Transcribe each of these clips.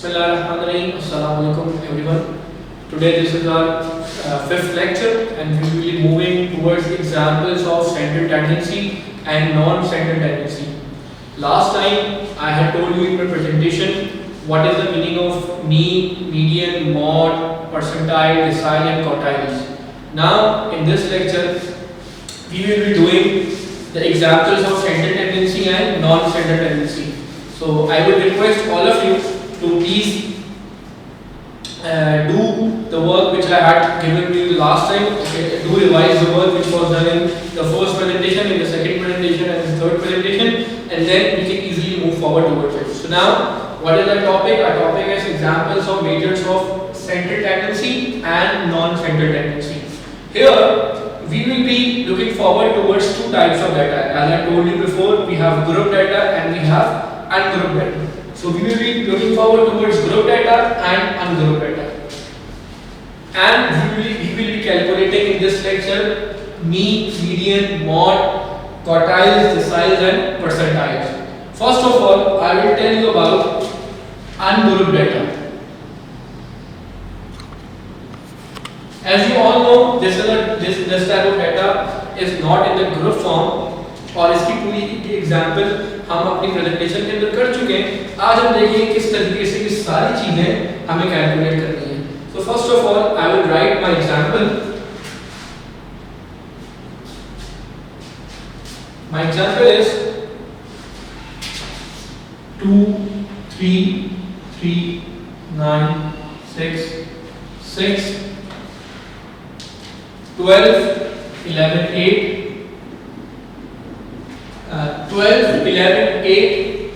Bismillahirrahmanirrahim. Assalamualaikum everyone. Today this is our fifth lecture and we will be moving towards the examples of central tendency and non-central tendency. Last time I had told you in my presentation what is the meaning of mean, median, mode, percentile, decile and quartiles. Now in this lecture we will be doing the examples of central tendency and non-central tendency. So I would request all of you to please do the work which I had given you the last time. Okay, do revise the work which was done in the first presentation, in the second presentation, and the third presentation, and then we can easily move forward towards it. So now, what is our topic? Our topic is examples of measures of central tendency and non-central tendency. Here, we will be looking forward towards two types of data. As I told you before, we have group data and we have ungrouped data. So we will be looking forward towards group data and ungrouped data. And we will be calculating in this lecture mean, median, mode, quartiles, deciles and percentiles. First of all, I will tell you about ungrouped data. As you all know, this type of data is not in the group form और इसकी पूरी example हम अपनी presentation के अंदर कर चुके हैं. आज हम देखेंगे किस तरीके से ये सारी चीजें हमें कैलकुलेट करनी है. So first of all, I will write my example. My example is 2, 3, 3, 9, 6, 6, 12, 11, 8. 12, 11, 8,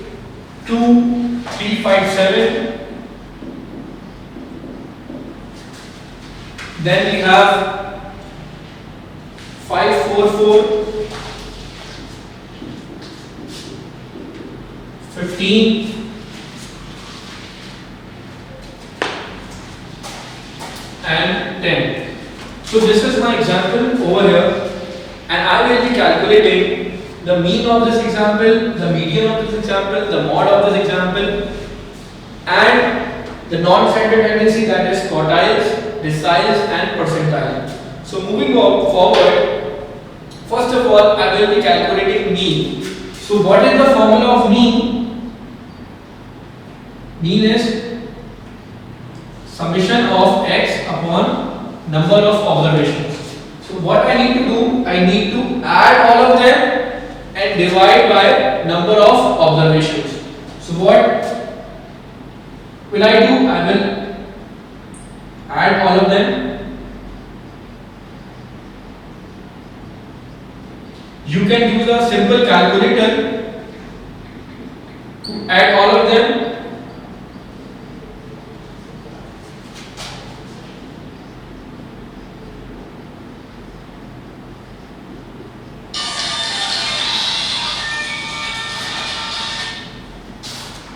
2, 3, 5, 7. Then we have 5, 4, 4, 15, and 10. So this is my example over here, and I will be calculating the mean of this example, the median of this example, the mode of this example, and the non-central tendency, that is quartiles, deciles and percentile. So moving forward, first of all I will be calculating mean. So what is the formula of mean? Mean is summation of x upon number of observations. So what I need to do, I need to add all of them and divide by number of observations. So what will I do? I will add all of them. You can use a simple calculator to add all of them.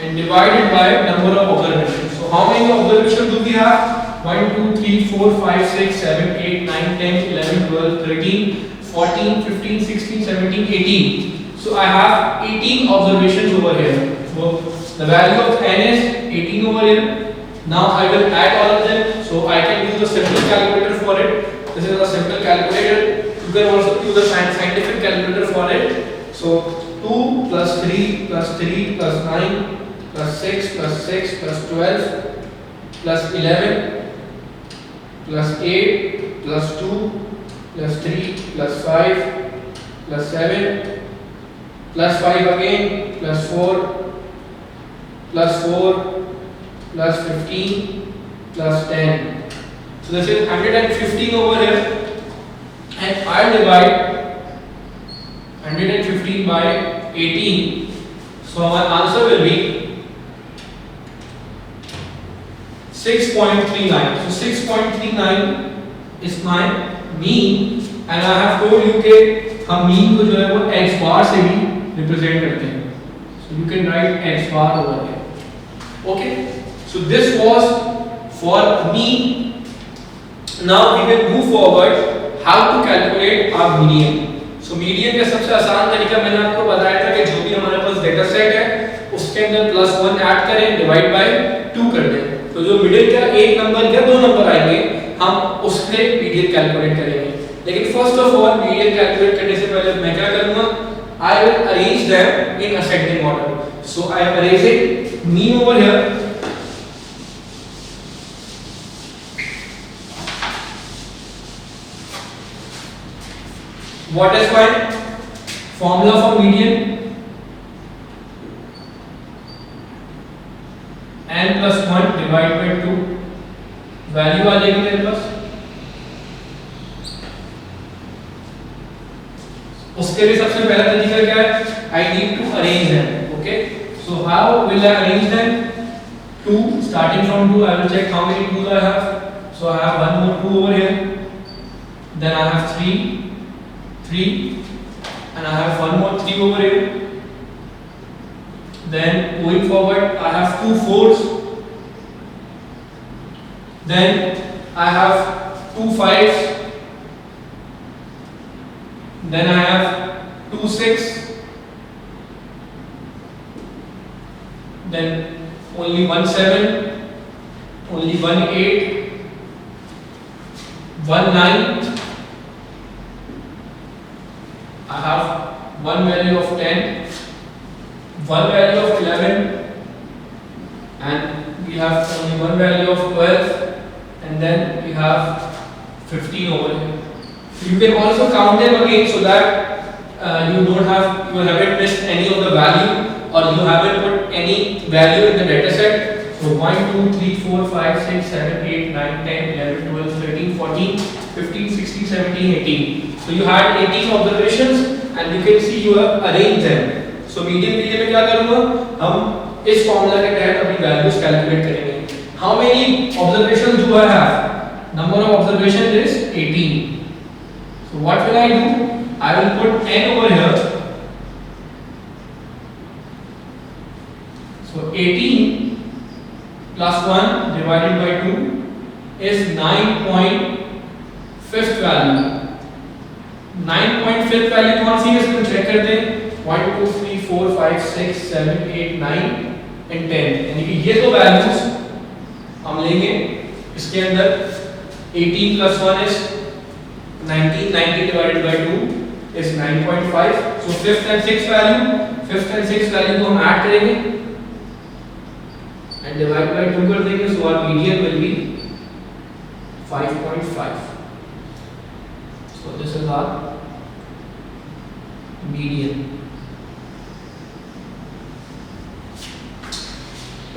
And divided by number of observations. So how many observations do we have? 1, 2, 3, 4, 5, 6, 7, 8, 9, 10, 11, 12, 13, 14, 15, 16, 17, 18. So I have 18 observations over here. So the value of n is 18 over here. Now I will add all of them. So I can use a simple calculator for it. This is a simple calculator. You can also use a scientific calculator for it. So 2 plus 3 plus 3 plus 9 plus 6 plus 6 plus 12 plus 11 plus 8 plus 2 plus 3 plus 5 plus 7 plus 5 again plus 4 plus 4 plus 15 plus 10. So this is 115 over here, and I divide 115 by 18. So my answer will be 6.39. So 6.39 is my mean, and I have told you कि हम mean को जो है वो x bar से भी represent करते हैं. So you can write x bar over here. Okay. So this was for mean. Now we will move forward how to calculate our median. So median का सबसे आसान तरीका मैंने आपको बताया था कि जो भी हमारे पास डेटा सेट है उसके अंदर +1 ऐड करें, डिवाइड बाय 2 कर दें, तो जो मिडिल का एक नंबर या 2 नंबर आएंगे हम उससे मीडियन कैलकुलेट करेंगे। लेकिन first of all median calculate करने से पहले मैं क्या करूंगा, I will arrange them in ascending order. So I am arranging mean over here, what is my formula for median? n plus 1 divided by 2, value आ जाएगी मेरे पास। उसके लिए सबसे पहला तरीका क्या है, I need to arrange them, okay? So how will I arrange them? 2, starting from 2, I will check how many 2s I have. So I have one more 2 over here, then I have 3, and I have one more 3 over here. Then going forward I have 2 4s, then I have 2 5s, then I have 2 6, then only 1 7, only 1 8, 1 9, I have one value of 10, one value of 11, and we have only one value of 12, and then we have 15 over here. You can also count them again so that you haven't missed any of the value, or you haven't put any value in the data set. So 1 2 3 4 5 6 7 8 9 10 11 12 13 14 15 16 17 18. So you had 18 observations and you can see you have arranged them. So median के लिए मैं क्या करूँगा, हम इस formula के तहत अपनी वैल्यूज कैलकुलेट करेंगे। How many observations do I have? Number of observations is 18. So what will I do? I will put n over here. So 18 plus 1 divided by 2 is 9.5th value. 9.5th value कौन सी है, इसको check करते हैं। 1 2 3 4 5 6 7 8 9 and 10, यानी कि ये दो values हम लेंगे। इसके अंदर 18 plus 1 is 19, 90 divided by 2 is 9.5. So fifth and sixth value को हम ऐड करेंगे and divide by 2 कर देंगे, so our median will be 5.5. So this is our median.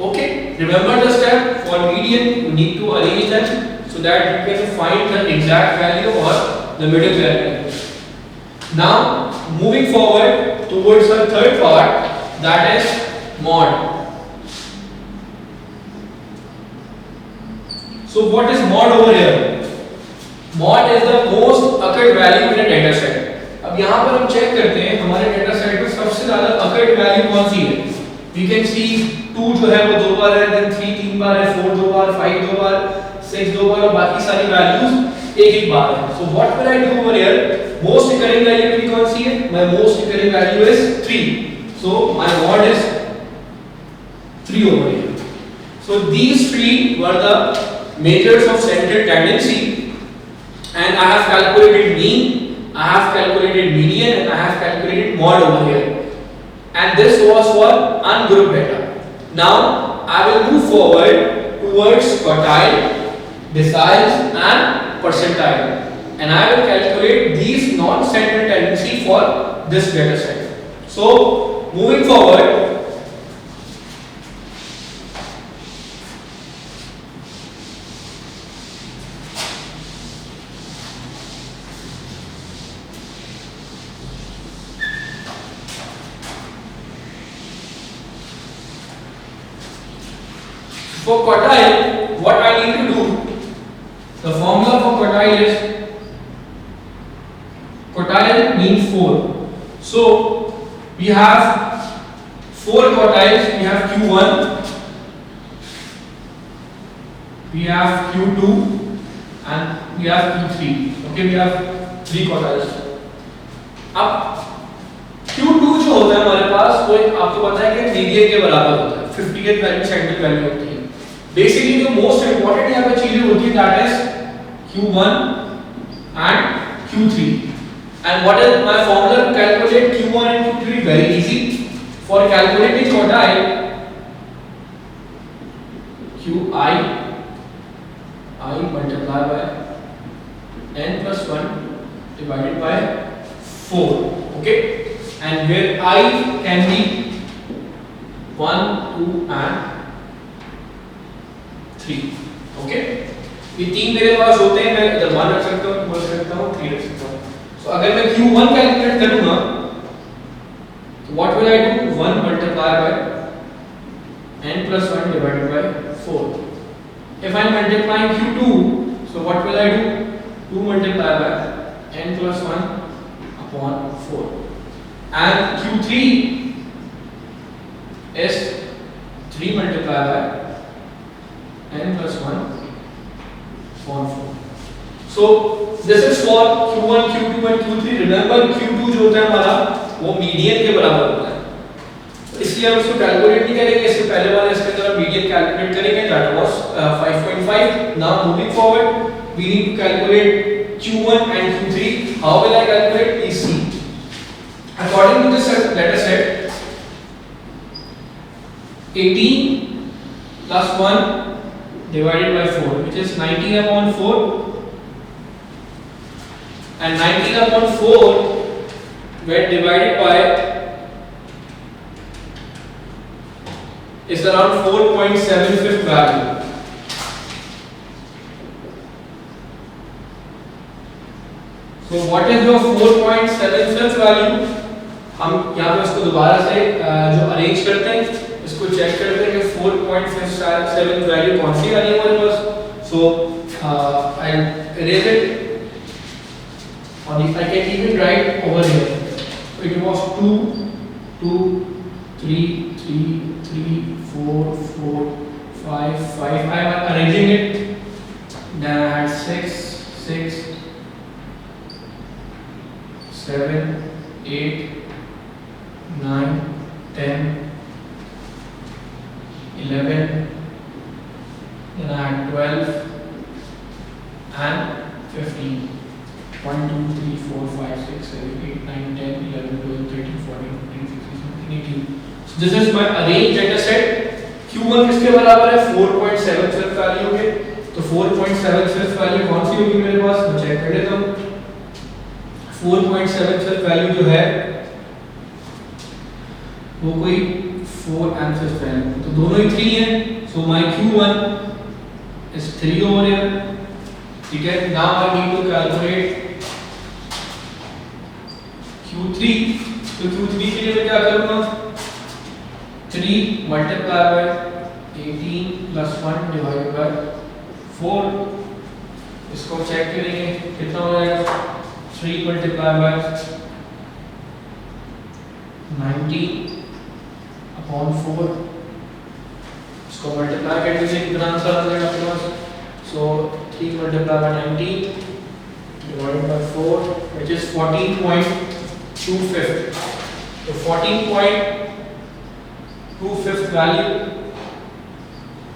Okay, remember the step. For median you need to arrange them so that you can find the exact value or the middle value. Now moving forward towards the third part, that is mod. So what is mod over here? Mod is the most occurred value in a data set. अब यहाँ पर हम check करते हैं हमारे data set में सबसे ज्यादा occurred value कौन सी है। We can see 2 जो है वो 2 बार है, then 3 3 बार है, 4 2 बार, 5 2 बार, 6 2 बार और बाकी सारी वैल्यूज एक बार है। So what will I do over here? Most occurring value मेरी कौन सी है? My most occurring value is 3. So my mod is 3 over here. So these 3 were the measures of central tendency, and I have calculated mean, I have calculated median, and I have calculated mod over here. And this was for ungrouped data. Now I will move forward towards quartile, deciles, and percentile, and I will calculate these non-central tendency for this data set. So moving forward, for quartile, what I need to do, the formula for quartile is, quartile means 4. So we have 4 quartiles. We have Q1, we have Q2, and we have Q3. Okay, we have 3 quartiles. अब Q2 जो होता है हमारे पास वो आपको पता है कि मीडियन के बराबर होता है, 50th वैल्यू सेंट्रल वैल्यू होती है। मोस्ट इंपॉर्टेंट यहाँ पे चीजें होती है, that is Q1 and Q3. And what is my formula to calculate Q1 and Q3? Very easy. For calculating what QI multiply by n plus 1 divided by 4. Okay, and where I can be 1, 2 and 3. Okay, ये तीन मेरे पास होते हैं, मैं इधर 1 रख सकता हूँ, 2 रख सकता हूँ, 3 रख सकता हूँ. So अगर मैं Q1 कैलकुलेट करूँगा तो what will I do? 1 multiply by n plus 1 divided by 4. If I am multiplying Q2, so what will I do? 2 multiply by n plus 1 upon 4. And Q3 is 3 multiply by n plus 1 upon 4. So this is for Q1, Q2 and Q3. Remember Q2 जो होता है हमारा वो median के बराबर होता है, तो इसलिए हम इसको कैलकुलेट नहीं करेंगे, इससे पहले वाले इसके अंदर मीडियन कैलकुलेट करेंगे, that was 5.5. Now moving forward we need to calculate Q1 and Q3. How will I calculate? Please see. According to this let us set 18 plus 1 divided by 4, which is 19 upon 4, and 19 upon 4 when divided by is around 4.75 value. So what is your 4.75 value? हम यहाँ पे इसको दोबारा से जो arrange करते हैं, इसको चेक करते हैं कि 4.57 वैल्यू कौन सी आ रही है हमारे पास. So I'll erase it. Or if I can even write over here, it was 2, 2, 3, 3, 3, 4, 4, 5, 5. I am arranging it. Then I had 6, 6, 7, 8, 9, 10, 11. Then I had 12 and 15. 1, 2, 3, 4, 5, 6, 7, 8, 9, 10, 11, 12, 13, 14, 15, 16, 17, 18. So this is my arranged data set. Q1 किसके बराबर है? 4.75 value के. तो 4.75 value कौन सी होगी मेरे पास? मैं check कर लेता हूँ. 4.75 वैल्यू जो है वो कोई 4 and 5 वैल्यू, तो दोनों ही 3 हैं. So my Q1 is 3 over here. ठीक है. Now I need to calculate Q3. तो Q3 के लिए मैं क्या करूँगा? 3 multiply by 18 plus 1 divided by 4. इसको चेक करेंगे कितना हो जाएगा. 3 multiply by 19 upon 4. इसको मल्टीप्लाई कर दीजिए, कितना आंसर आ जाएगा आपके पास. So 3 multiply by 19 divided by 4, which is 14.25. So 14.25 value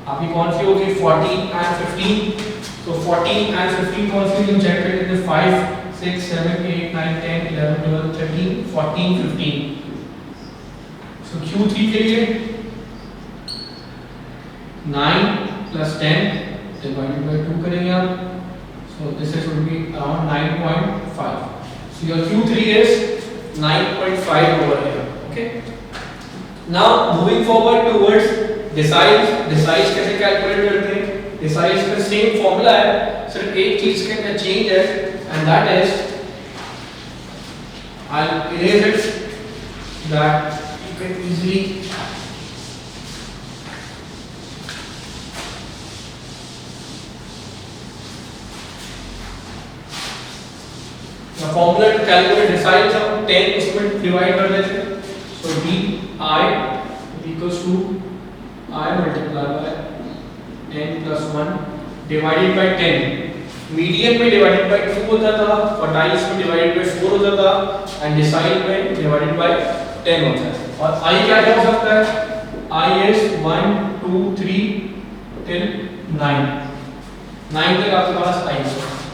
आपकी कौन सी होगी? 14 and 15. So 14 and 15 कौन सी होगी? चेक कर लेते हैं. 5, 6, 7, 8, 9, 10, 11, 12, 13, 14, 15. So Q3 के लिए 9 plus 10 divided by 2 करेंगे आप. So this is would be around 9.5. So your Q3 is 9.5 over here. Okay. Now moving forward towards deciles. Deciles कैसे कैलकुलेट करते हैं? Deciles का सेम फॉर्मूला है, सिर्फ एक चीज के अंदर चेंज है, and that is I'll erase it that you can easily the formula to calculate deciles हम 10 उसमें डिवाइड कर देते हैं. So d I equals to I multiply by n plus 1 divided by 10. Median में डिवाइडेड बाय 2 होता था, quartiles में divided by 4 होता था, एंड डिसाइल में डिवाइडेड बाय 10 होता है. और i क्या हो सकता है? i is 1, 2, 3, till 9 तक आपके पास आएगा,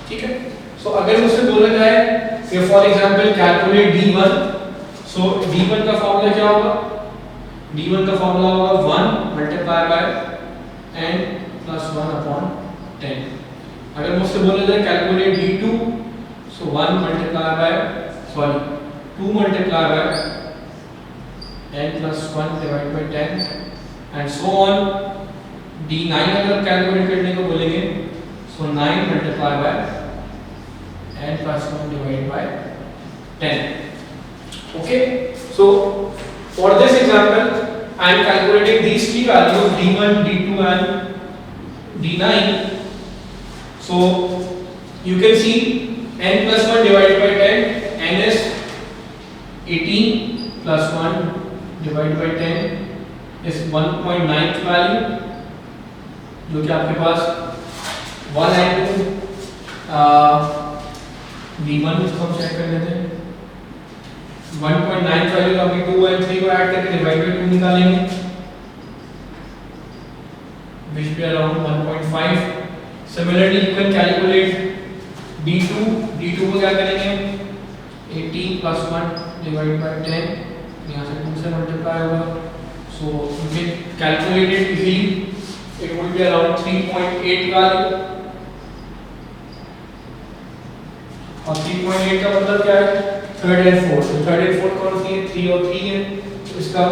ठीक है। सो अगर मुझसे बोला जाए कि for example calculate D1, so D1 का फॉर्मूला क्या होगा? D1 का फॉर्मूला होगा 1 multiply by n plus 1 upon 10। अगर मुझसे बोला जाए calculate D2, so 1 multiply by 2 multiply by n plus 1 divide by 10 and so on. D9 अगर कैलकुलेट करने को बोलेंगे, सो 9 multiply by n plus 1 divide by 10। Okay, so for this example I am calculating these three values D1, D2 and D9. So you can see n plus 1 divided by 10, n is 18 plus 1 divided by 10 is 1.9 value, जो कि आपके पास 1 and 2 D1 इसको हम check कर लेते हैं। 1.9 value आपकी 2 और 3 को ऐड करके डिवाइड बाय 2 निकालेंगे, which be around 1.5। Similarly you can calculate D2 को क्या करेंगे, 18 plus 1 divided by 10, यहाँ से 2 से मल्टीप्लाई होगा, so you can calculate it easily, it would be around 3.8 value। और 3.8 का मतलब क्या है, थर्ड एंड फोर्थ। तो थर्ड एंड फोर्थ कौन सी है, 3 और 3 है, तो इसका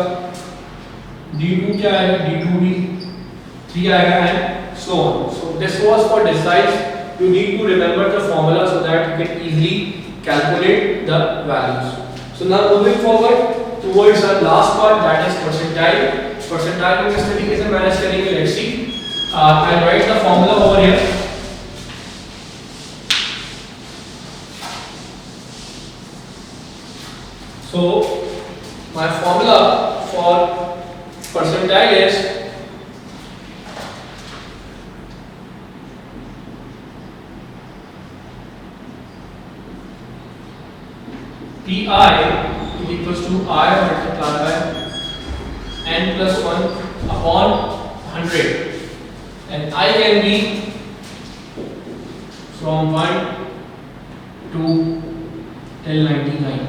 D2 क्या आएगा, D2 भी 3 आएगा and so on. So this was for this size. You need to remember the formula so that you can easily calculate the values. So now moving forward towards our last part, that is percentile. Percentile को किस तरीके से manage करेंगे, let's see. I'll write the formula over here. So my formula for percentile is Pi is equals to I multiplied by n plus 1 upon 100, and I can be from 1 to till 99.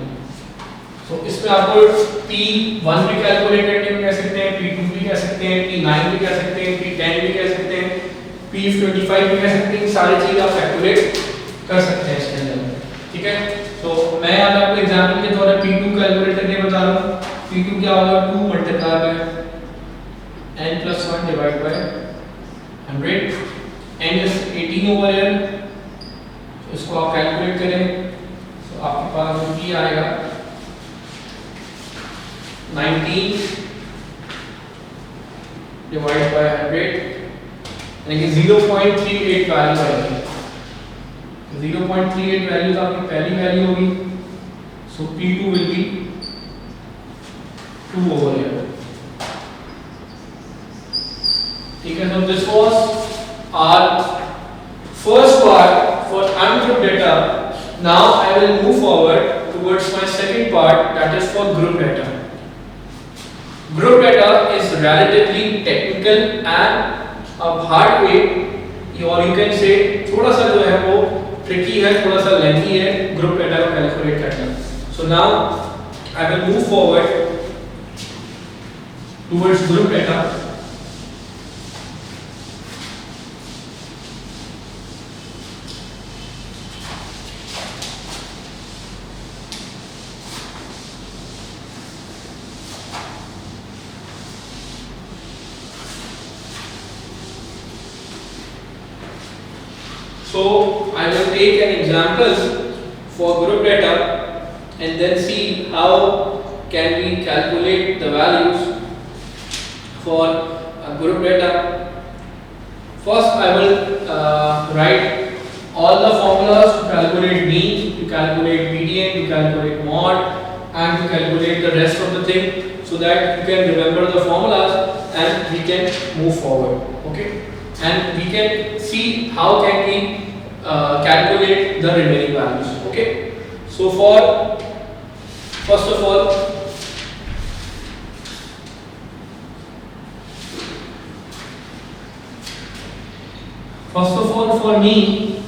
तो इसमें आपको P1 भी calculate करने में कह सकते हैं, P2 भी कह सकते हैं, P9 भी कह सकते हैं, P10 भी कह सकते हैं, P25 भी कह सकते हैं, सारी चीज आप कैलकुलेट कर सकते हैं इसके अंदर, ठीक है। तो मैं अब आपको एग्जांपल के तौर पे P2 कैलकुलेट करके बता रहा हूँ। P2 क्या होगा, 2 multiply by n plus 1 divide by 100, n is 18 over here, इसको आप कैलकुलेट करें, तो आपके पास जो P आएगा 19 डिवाइड बाय 100, यानी कि 0.38 वैल्यू आएगी। 0.38 वैल्यू आपकी पहली वैल्यू होगी, सो P2 will be 2 over here, ठीक है। So this was our first part for ungroup data. Now I will move forward towards my second part, that is for group data. Group data is relatively technical and a hard way, or you can say थोड़ा सा जो है वो tricky है, थोड़ा सा lengthy है group data को कैलकुलेट करना। So now I will move forward towards group data. So I will take an example for group data and then see how can we calculate the values for group data. First I will write all the formulas to calculate mean, to calculate median, to calculate mode and to calculate the rest of the thing, so that you can remember the formulas and we can move forward, okay, and we can see how can we calculate the remaining values, okay. So for first of all First of all, for me,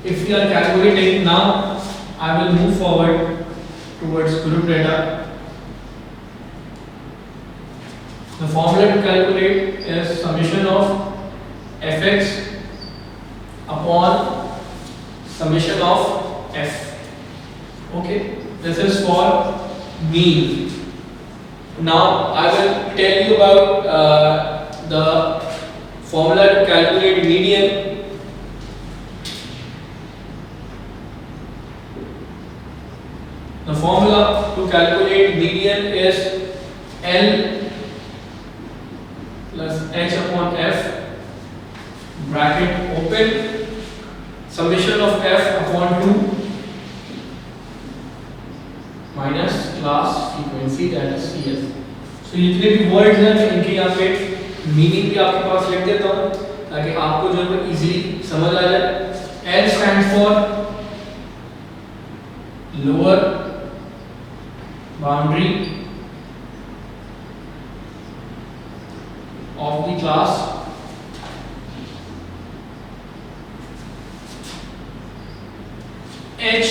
if we are calculating now, I will move forward towards group data. The formula to calculate is summation of fx upon summation of f. Okay, this is for mean. Now I will tell you about the formula to calculate median. The formula to calculate median is L plus h upon f, bracket open, summation of f upon 2 minus class frequency, that is CF. So जितने भी words हैं मैं इनके यहाँ पे meaning भी आपके पास लिख देता हूँ ताकि आपको जो है इजीली समझ आ जाए. L stands for lower boundary of the class. H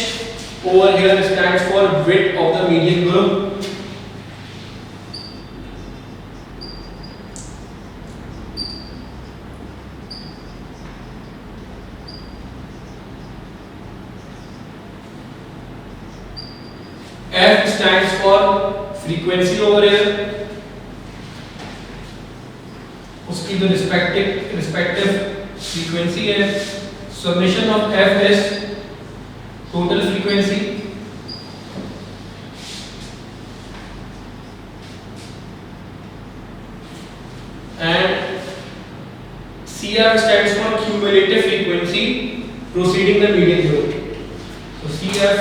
over here stands for width of the median group. F stands for frequency over here. उसकी जो respective frequency है. Summation of F is total frequency. And CF stands for cumulative frequency preceding the median group. So CF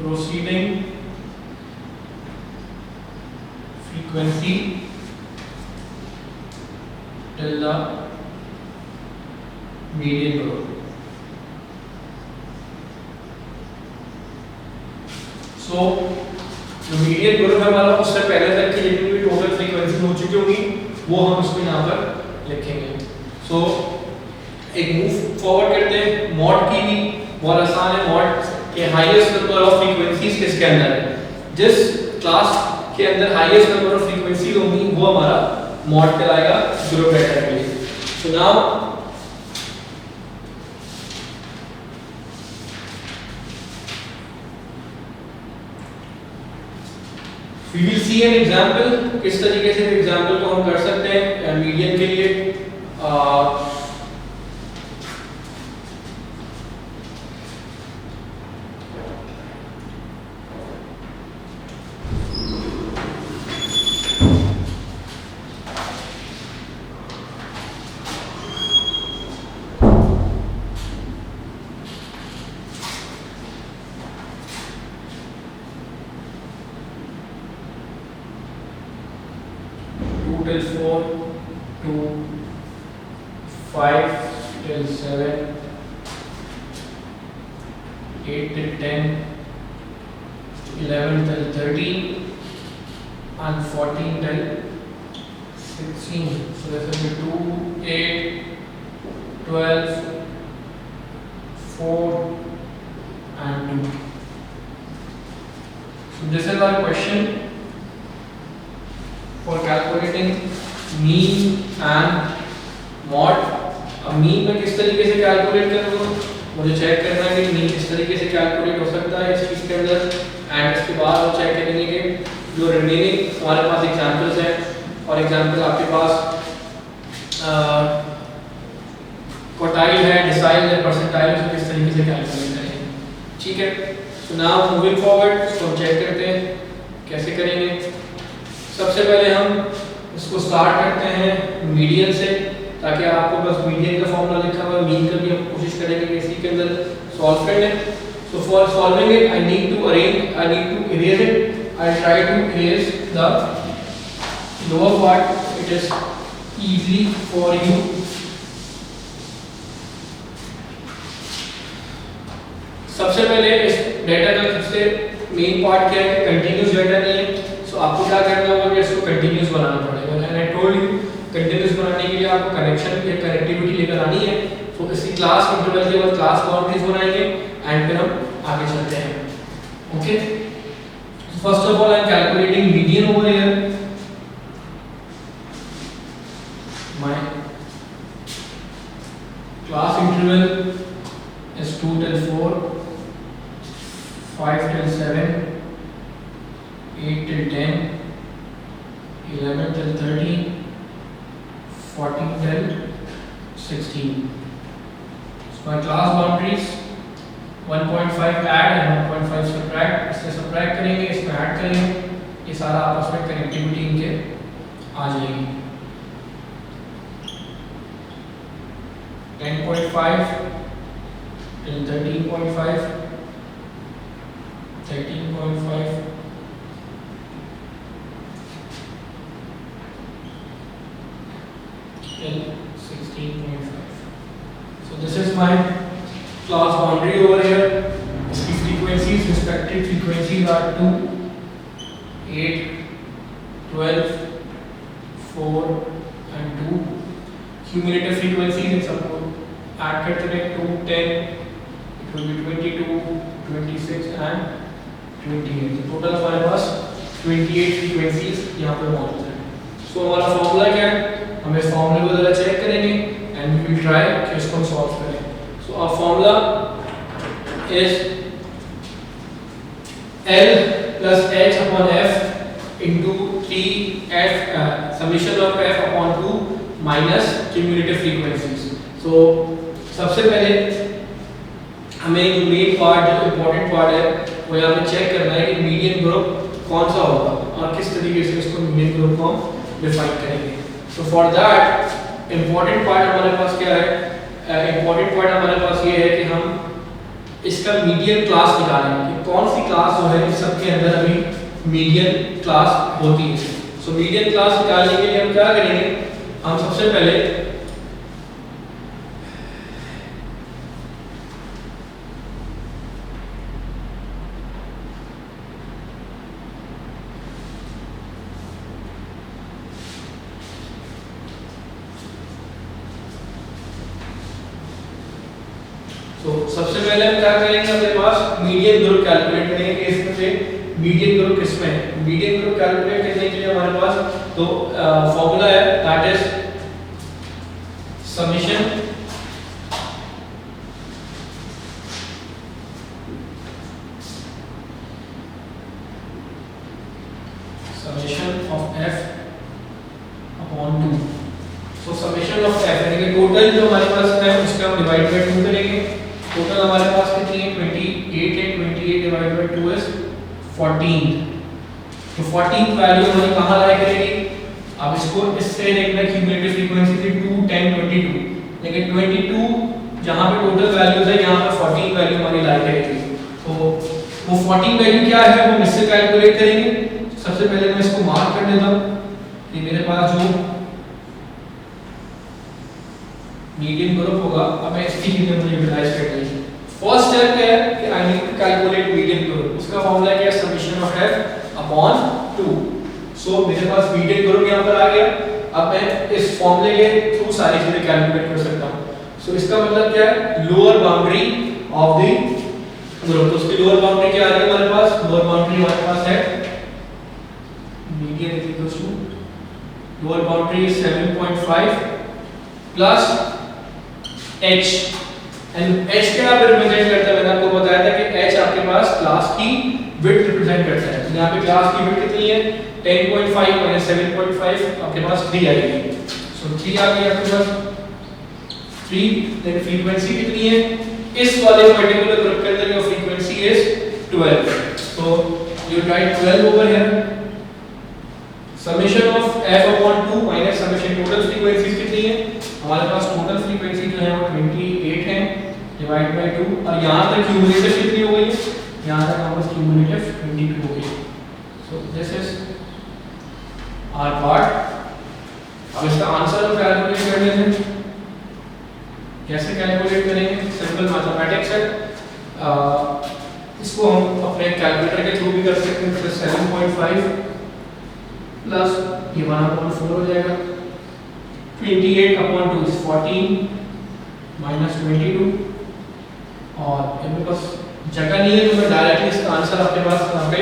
proceeding frequency till the median group. So जो median group है हमारा उससे पहले तक की जितनी भी टोटल फ्रीक्वेंसी हो चुकी होगी वो हम इसको यहाँ पर लिखेंगे. So एक मूव फॉरवर्ड करते हैं. मॉड की भी बहुत आसान है. मॉड के हाईएस्ट नंबर ऑफ फ्रीक्वेंसीज किसके अंदर है. जिस क्लास के अंदर हाईएस्ट नंबर ऑफ फ्रीक्वेंसीज होंगी वो हमारा मॉड कहलाएगा ग्रुप डेटा के लिए. So now we will see an example. किस तरीके से एग्जांपल को हम कर सकते हैं मीडियन के लिए. till 4 to 5 till 7, 8 till 10, 11 till 13, and 14 till 16. So this will be 2, 8, 12, 4, and 2. So this is our question for calculating mean and mod. अब मीन में किस तरीके से कैलकुलेट करूँगा, मुझे चेक करना है कि मीन किस तरीके से कैलकुलेट हो सकता है इस चीज़ के अंदर. एंड इसके बाद हम चेक करेंगे कि जो रिमेनिंग हमारे पास एग्जांपल्स हैं, और एग्जांपल आपके पास क्वार्टाइल है, डिसाइल है, परसेंटाइल है, किस तरीके से कैलकुलेट करेंगे. ठीक है. सो नाउ मूविंग फॉरवर्ड इसको हम चेक करते हैं कैसे करेंगे. सबसे पहले हम इसको स्टार्ट करते हैं मीडियन से, ताकि आपको बस मीडियन का फॉर्मूला लिखा हुआ है, मीन का भी हम कोशिश करेंगे कि इसी के अंदर सॉल्व कर लें. So for solving it I need to erase it. I try to erase the lower part. It is easy for you. सबसे पहले इस डेटा का सबसे मेन पार्ट क्या है कि कंटिन्यूस डेटा नहीं है, सो आपको क्या करना होगा कि इसको कंटिन्यूस बनाना पड़ेगा। And I told you continuous बनाने के लिए आपको कनेक्शन या कनेक्टिविटी लेकर आनी है। तो इसी क्लास इंटरवल के बाद क्लास बाउंड्रीज बनाएंगे एंड फिर हम आगे चलते हैं। Okay, first of all I am calculating median over here. My class interval is 2 till 4, 5 till 7, 8 till 10, 11 till 13, 14 till 16. So my class boundaries 1.5 add and 1.5 subtract. इससे subtract करेंगे, इसमें add करेंगे, ये सारा आपस में connectivity इनके आ जाएगी। 10.5 till 13.5, 13.5 till 16.5. So this is my class boundary over here. इसकी frequencies, respective frequencies are 2, 8, 12, 4 and 2. Cumulative frequencies in सबको add करते रहे 2, 10, it will be 22, 26 and 28. Total हमारे पास 28 frequencies यहाँ पर मौजूद है। So हमारा फॉर्मूला क्या है, हम इस फॉर्मूले को जरा चेक करेंगे and we will try कि इसको हम सॉल्व करें। So our formula is L plus H upon F into 3F summation of F upon 2 minus cumulative frequencies. So सबसे पहले हमें जो मेन पार्ट, जो इम्पोर्टेंट पार्ट है, वो यहाँ पे चेक करना है कि मीडियन ग्रुप कौन सा होगा और किस तरीके से इसको मीडियन ग्रुप को डिफाइन करेंगे। So for that important part हमारे पास क्या है, इम्पोर्टेंट पार्ट हमारे पास ये है कि हम इसका मीडियन क्लास निकालेंगे कि कौन सी क्लास जो है इस सबके अंदर अभी मीडियन क्लास होती है। So मीडियन क्लास निकालने के लिए हम क्या करेंगे, हम सबसे पहले सबसे पहले हम क्या करेंगे, अपने पास मीडियन ग्रुप कैलकुलेट करेंगे कि इसमें से मीडियन ग्रुप किसमें है। मीडियन ग्रुप कैलकुलेट करने के लिए हमारे पास तो फॉर्मूला है, that is summation of f upon 2। So summation of f यानी कि टोटल जो हमारे पास है उसका हम डिवाइड बाय 2 करेंगे। टोटल हमारे पास कितनी है, 28 है, 28 डिवाइड बाय 2 इज 14। तो 14 वैल्यू हमें कहां लाई करेगी, अब इसको इससे देखना क्यूमुलेटिव फ्रीक्वेंसी थी 2, 10, 22, लेकिन 22 जहां पे टोटल वैल्यूज है यहां पर 14 वैल्यू हमारी लाई करेगी। तो वो 14 वैल्यू क्या है वो इससे कैलकुलेट करेंगे। सबसे पहले मैं इसको मार्क कर देता हूं कि मेरे पास जो मीडियन ग्रुप होगा, अब मैं इसकी चीजें मुझे यूटिलाइज करनी है। फर्स्ट स्टेप क्या है कि I need to calculate median group. उसका फॉर्मूला क्या है, summation of f upon 2। So मेरे पास मीडियन ग्रुप यहां पर आ गया। अब मैं इस फॉर्मूले के थ्रू सारी चीजें कैलकुलेट कर सकता हूं। सो इसका मतलब क्या है, lower boundary of the group. तो उसकी लोअर बाउंड्री क्या आ रही है हमारे पास, लोअर बाउंड्री हमारे पास है median equals to lower boundary 7.5 plus h and h क्या रिप्रेजेंट करता है, मैंने आपको बताया था कि h आपके पास क्लास की विड्थ रिप्रेजेंट करता है। तो यहाँ पे क्लास की विड्थ कितनी है, 10.5 माइनस 7.5 आपके पास 3 आएगी। सो 3 आ गई आपके पास 3। देन फ्रीक्वेंसी कितनी है, इस वाले पर्टिकुलर ग्रुप के अंदर जो frequency is 12। So you right 12 over here. Summation of f upon 2 minus summation total frequencies कितनी है, हमारे पास टोटल फ्रीक्वेंसी जो है वो 28 है डिवाइड बाय 2 और यहां तक क्यूमुलेटिव कितनी हो गई है, यहां तक हमारे पास क्यूमुलेटिव 22 हो गई। So this is our part. अब इसका आंसर हम कैलकुलेट कर लेते हैं। कैसे कैलकुलेट करेंगे, सिंपल मैथमेटिक्स है। इसको हम अपने कैलकुलेटर के थ्रू भी कर सकते हैं। 7.5 प्लस ये 1/4 हो जाएगा। 28/2 इज 14 माइनस 22, और मेरे पास जगह नहीं है तो मैं डायरेक्टली इसका आंसर आपके पास यहाँ पे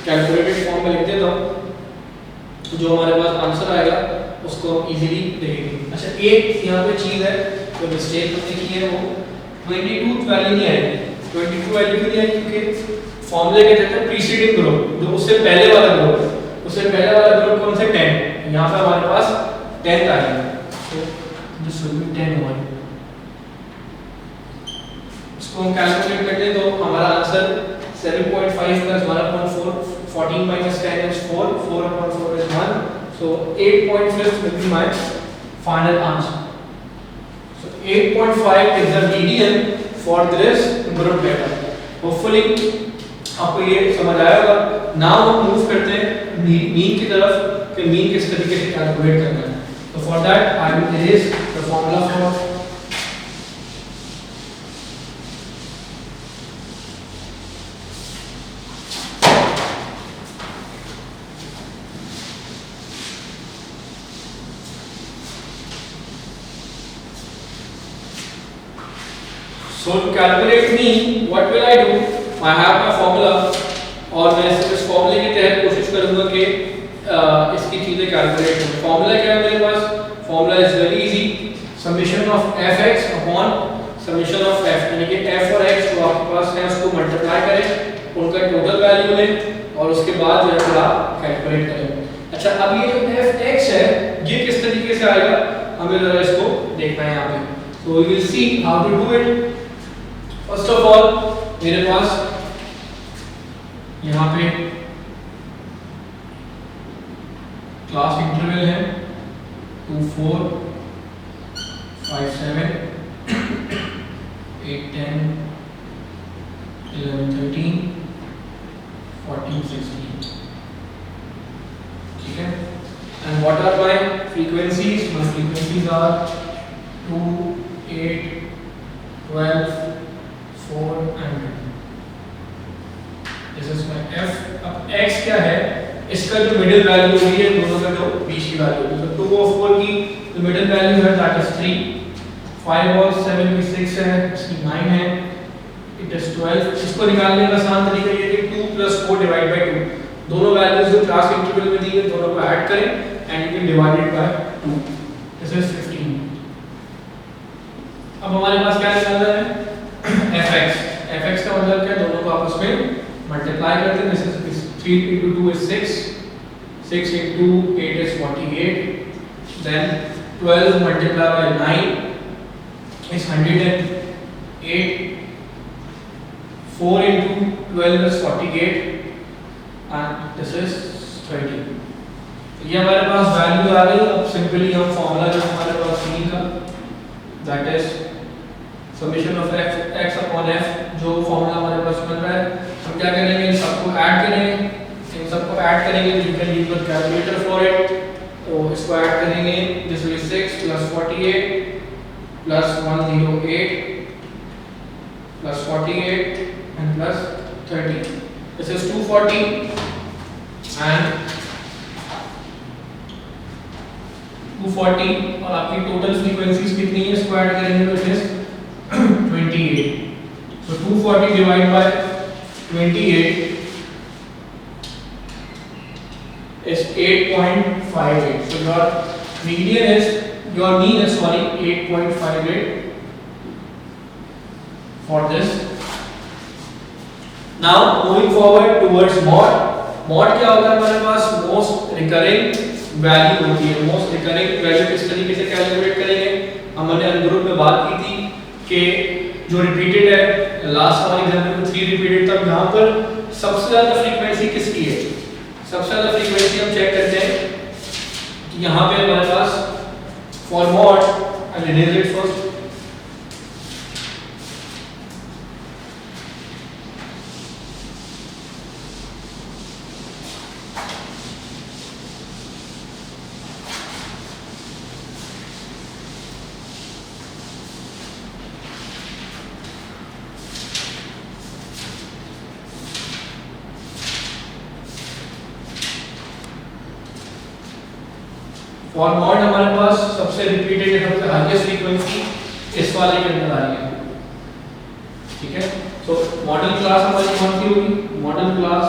कैलकुलेटेड फॉर्म में लिख देता हूँ। जो हमारे पास आंसर आएगा उसको हम इजीली देखेंगे। अच्छा, एक यहाँ पे चीज़ है जो मिस्टेक हमने की है, वो 22 वैल्यू नहीं आएगी। 22 वैल्यू क्यों नहीं आएगी? क्योंकि फॉर्मूले के तहत प्रीसीडिंग ग्रुप, जो उससे पहले वाला ग्रुप, उससे पहले वाला ग्रुप कौन से 10, यहाँ पे हमारे पास 10 आएगा, तो दिस विल बी 10 1। इसको हम कैलकुलेट करते हैं तो हमारा answer 7.5 plus 1/4, 14 minus 10 is 4, 4/4 is 1, so 8.5 will be my final answer. So 8.5 is the median for this group data. Hopefully आपको ये समझ आया होगा। नाउ हम मूव करते हैं मीन की तरफ कि मीन किस तरीके से कैलकुलेट करना है। तो for that I will erase the formula for So to calculate mean, what will I do? I have my formula, और मैं इस फॉर्मूले के तहत कोशिश करूंगा कि इसकी चीजें कैलकुलेट करूं। फॉर्मूला क्या है मेरे पास? Formula is very easy, summation of fx upon summation of f, यानी कि f और x जो आपके पास है उसको मल्टीप्लाई करें, उनका टोटल वैल्यू लें और उसके बाद जो है आप कैलकुलेट करें। अच्छा, अब ये जो fx है ये किस तरीके से आएगा हमें जरा इसको देखना है यहाँ पे। So we will see how to do it. First of all, मेरे पास यहाँ पे क्लास इंटरवल है 2 4 5 7 8 10 11 13 14 16, ठीक है। And what are my frequencies? My frequencies are 2 8 12 4 and 2. This is my f। अब x क्या है? इसका जो मिडिल वैल्यू होगी है दोनों का जो बीच की वैल्यू होगी, तो 2 और 4 की जो मिडिल वैल्यू है दैट इज 3, 5 और 7 की 6 है, इसकी 9 है, इट इज 12। इसको निकालने का आसान तरीका ये है कि 2 + 4 डिवाइड बाय 2, दोनों वैल्यूज जो क्लास इंटरवल में दी है दोनों को ऐड करें and you can divide it by 2, this is 15। अब हमारे पास क्या निकालना है? fx। fx का मतलब क्या? दोनों को आपस में मल्टीप्लाई करते हैं। This is 3 * 2 is 6, 6 * 8 is 48, then 12 multiplied by 9 is 108, 4 * 12 is 48 and this is 30। ये हमारे पास वैल्यू आ गई। अब सिंपली हम फॉर्मूला जो हमारे पास मीन का that is summation of x upon f, जो फॉर्मूला हमारे पास बन रहा है, हम क्या करेंगे? इन सबको ऐड करेंगे। इन सबको ऐड करेंगे तो you can use the calculator for it. तो इसको ऐड करेंगे, this will 6 + 48 + 108 + 48 and +30, this is 240 and 240, और आपकी टोटल फ्रीक्वेंसीज कितनी है इसको ऐड करेंगे तो it is 28। So 240 divided by 28 is 8.58. So your mean is 8.58 for this. Now moving forward towards mod. Mod क्या होता है हमारे पास? मोस्ट रिकरिंग वैल्यू होती है। मोस्ट रिकरिंग वैल्यू किस तरीके से कैलकुलेट करेंगे? हमने अनग्रुप में बात की थी कि जो रिपीटेड है, लास्ट हमारे एग्जांपल में 3 रिपीटेड था, यहाँ पर सबसे ज्यादा फ्रीक्वेंसी किसकी है? सबसे ज्यादा फ्रीक्वेंसी हम चेक करते हैं कि यहाँ पे हमारे पास for mode, I will erase it first. For mode हमारे पास सबसे रिपीटेड सबसे हाईएस्ट फ्रीक्वेंसी इस वाले के अंदर आ रही है, ठीक है। सो मॉडल क्लास हमारी कौन सी होगी? Model class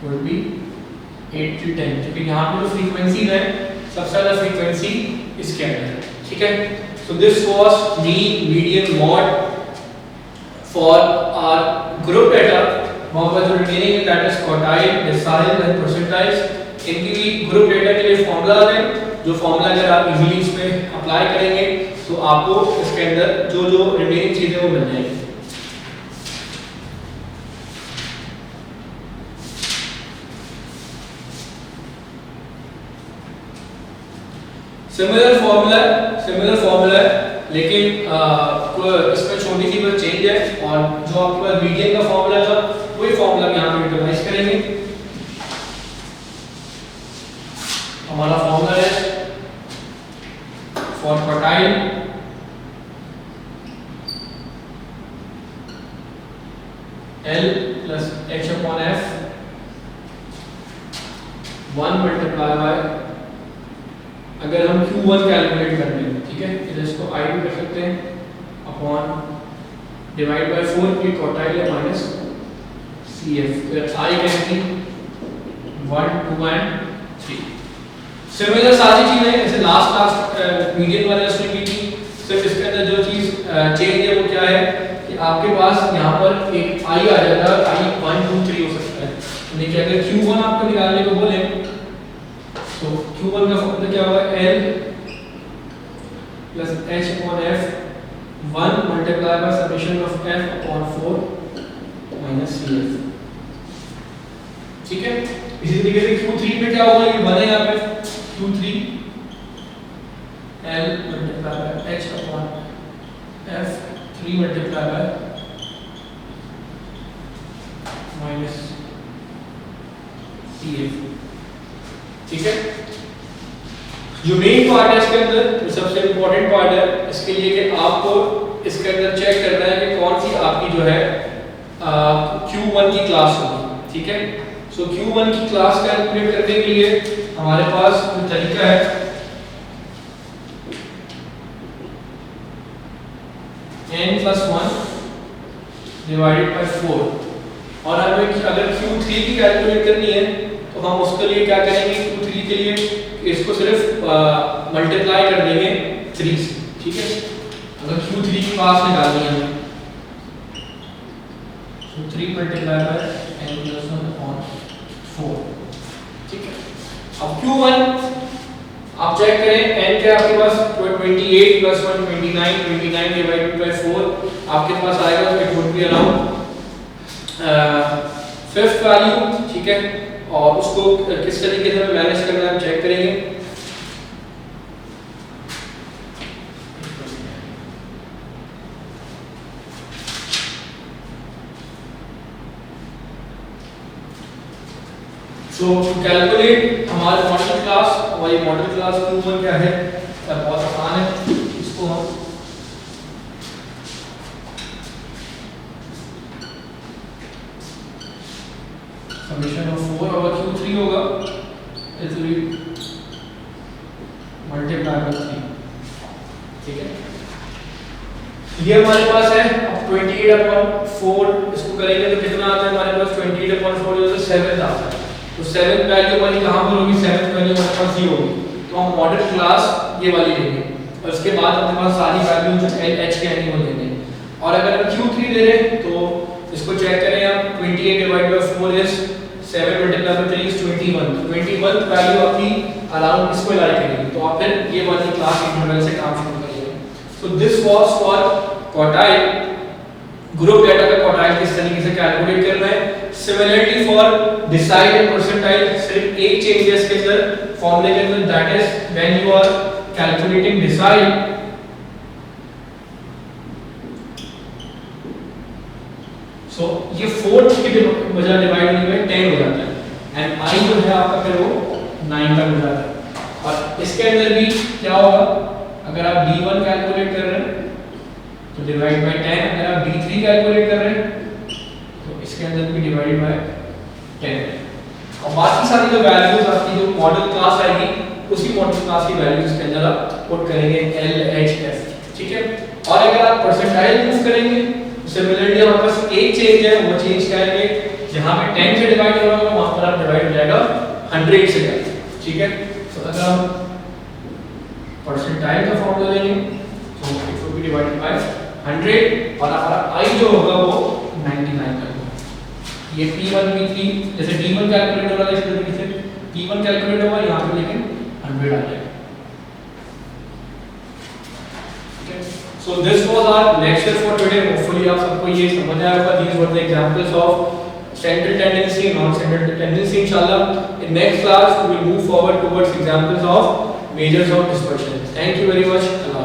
would be 8 to 10, क्योंकि यहाँ पे जो फ्रीक्वेंसी है सबसे ज़्यादा फ्रीक्वेंसी इसके अंदर है, ठीक है। So this was mean median mode for our group data. वहाँ पर जो remaining data is quartile, decile and percentile. इनकी भी ग्रुप डाटा के लिए फॉर्मूला है, जो फॉर्मूला अगर आप इजीली इसमें अप्लाई करेंगे तो आपको इसके अंदर जो जो रिमेनिंग चीजें वो मिल जाएंगी। सिमिलर फॉर्मूला है, लेकिन इसमें छोटी सी बस चेंज है, और जो आपके पास मीडियन का फॉर्मूला था वही फॉर्मूला यहाँ पे यूटिलाइज करेंगे। हमारा फॉर्मूला है for quartile L plus H upon F 1 multiply by, अगर हम Q1 कैलकुलेट कर लें, ठीक है, तो इसको I भी कर सकते हैं, अपॉन डिवाइड बाय 4 की क्वार्टाइल है माइनस CF, फिर I can be 1 2 and 3। Similar सारी चीजें जैसे लास्ट मीडियन वाले उसमें की थी, सिर्फ इसके अंदर जो चीज चेंज है वो क्या है कि आपके पास यहाँ पर एक I आ जाता है, I 1 2 3 हो सकता है। देखिए अगर Q1 आपको निकालने को बोले तो Q1 का फॉर्मूला क्या होगा? L plus H upon F 1 multiplied by summation of F upon 4 minus CF, ठीक है। इसी तरीके से Q3 में क्या होगा? ये बने यहाँ पे Q3 L multiplied by H upon F 3 multiplied by minus CF, ठीक है। जो मेन पार्ट है इसके अंदर, सबसे इंपॉर्टेंट पार्ट है इसके लिए कि आपको इसके अंदर चेक करना है कि कौन सी आपकी जो है Q1 की क्लास होगी, ठीक है। सो Q1 की क्लास कैलकुलेट करने के लिए हमारे पास जो तरीका है n plus 1 divided by 4, और हमें अगर Q3 की कैलकुलेट करनी है तो हम उसके लिए क्या करेंगे? Q3 के लिए इसको सिर्फ मल्टीप्लाई कर देंगे 3 से, ठीक है। अगर Q3 की क्लास निकालनी है हमें तो 3 multiply by n plus 1 upon 4, ठीक है। अब Q1 आप चेक करें, n क्या आपके पास 28 plus 1 29 divided by 4 आपके पास आएगा, it would be around 5th value, ठीक है। और उसको किस तरीके से मैनेज करना है हम चेक करेंगे। सो टू कैलकुलेट हमारे मॉडल क्लास, हमारी मॉडल क्लास Q1 क्या है? बहुत आसान है, इसको हम समेशन ऑफ 4 और Q3 होगा, it will be multiply by 3, ठीक है। ये हमारे पास है। अब 28/4 इसको करेंगे तो कितना आता है हमारे पास? 28/4 जो 7 आता है, तो 7th वैल्यू हमारी कहाँ पर होगी? 7th वैल्यू हमारे पास ये होगी, तो हम मॉडल क्लास ये वाली लेंगे, और उसके बाद अपने पास सारी वैल्यू जो L H के हैं वो लेंगे। और अगर हम Q3 दे रहे हैं तो इसको चेक करें आप, 28 divided by 4 is 7 multiplied by 3 is 21, 21th value आपकी अराउंड इसको लाई करेगी, तो आप फिर ये वाली क्लास इंटरवल से काम शुरू करिए। So this was for quartile, group data का क्वार्टाइल किस तरीके से कैलकुलेट करना है। Similarly for decile and percentile सिर्फ एक चेंज है इसके अंदर फॉर्मूले के अंदर, that is when you are calculating decile so ये 4 की बजाय डिवाइड होने में 10 हो जाता है, एंड I जो है आपका फिर वो 9 तक हो जाता है। और इसके अंदर भी क्या होगा? अगर आप D1 कैलकुलेट कर रहे हैं तो डिवाइड बाय 10, अगर आप D3 कैलकुलेट कर रहे हैं तो इसके अंदर भी डिवाइड बाय 10, और बाकी सारी जो वैल्यूज आपकी जो मॉडल क्लास आएगी उसी मॉडल क्लास की वैल्यूज के अंदर आप पुट करेंगे एल एच एफ, ठीक है। और अगर आप परसेंटाइल मूव करेंगे सिमिलरली हमारे पास एक चेंज है, वो चेंज क्या है कि जहां पे 10 से डिवाइड हो रहा होगा वहां पर आप डिवाइड हो जाएगा 100 से जाएगा, ठीक है। तो अगर हम परसेंटाइल का फॉर्मूला लेंगे तो it will be divided by 100 और हमारा i जो होगा वो 99 का होगा। ये p1 p3 जैसे t1 कैलकुलेट हो रहा है इस तरीके से t1 कैलकुलेट होगा यहां पे लेकिन 100 आ जाएगा। So this was our lecture for today. Hopefully आप सबको ये समझ आया होगा। These were the examples of central tendency, non-central tendency. Inshallah, in next class we will move forward towards examples of measures of dispersion. Thank you very much. Allah.